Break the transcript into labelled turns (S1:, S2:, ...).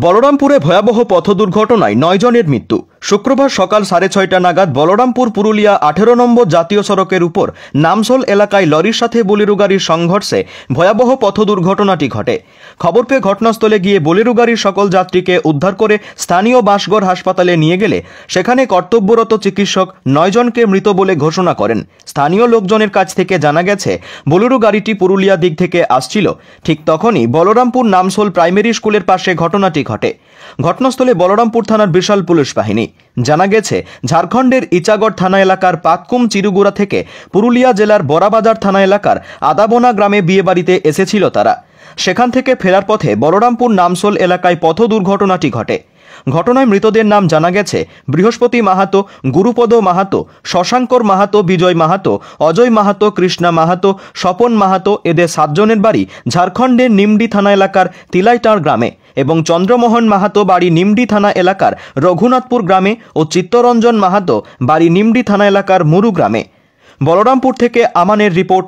S1: বলরামপুরে ভয়াবহ পথ দুর্ঘটনায় ৯ জনের মৃত্যু। শুক্রবার সকাল ৬:৩০ নাগাদ বলরামপুর পুরুলিয়া ১৮ নম্বর জাতীয় সড়কের উপর নামসল এলাকায় লরির সাথে বোলেরো গাড়ির সংঘর্ষে ভয়াবহ পথ দুর্ঘটনাটি ঘটে। খবর পেয়ে ঘটনাস্থলে গিয়ে বোলেরো গাড়ির সকল যাত্রীকে উদ্ধার করে স্থানীয় বাঁশগড় হাসপাতালে নিয়ে গেলে সেখানে কর্তব্যরত চিকিৎসক ৯ জনকে মৃত বলে ঘোষণা করেন। স্থানীয় লোকজনের কাছ থেকে জানা গেছে, বোলেরো গাড়িটি পুরুলিয়া দিক থেকে আসছিল। ঠিক তখনই বলরামপুর নামসল প্রাইমারি স্কুলের পাশে ঘটনাটি ঘটে। ঘটনাস্থলে বলরামপুর থানার বিশাল পুলিশ বাহিনী। জানা গেছে, ঝাড়খণ্ডের ইচাগড় থানা এলাকার পাতকুম চিরুগুড়া থেকে পুরুলিয়া জেলার বড়াবাজার থানা এলাকার আদাবোনা গ্রামে বিয়েবাড়িতে এসেছিল তারা। সেখান থেকে ফেরার পথে বলরামপুর নামসল এলাকায় পথ দুর্ঘটনাটি ঘটে। ঘটনায় মৃতদের নাম জানা গেছে বৃহস্পতি মাহাতো, গুরুপদ মাহাতো, শশাঙ্কর মাহাতো, বিজয় মাহাতো, অজয় মাহাতো, কৃষ্ণা মাহাতো, স্বপন মাহাতো। এদের 7 জনের বাড়ি ঝাড়খণ্ডের নিমডি থানা এলাকার তিলাইটাঁড় গ্রামে এবং চন্দ্রমোহন মাহাতো বাড়ি নিমডি থানা এলাকার রঘুনাথপুর গ্রামে ও চিত্তরঞ্জন মাহাতো বাড়ি নিমডি থানা এলাকার মুরু গ্রামে। বলরামপুর থেকে আমানের রিপোর্ট,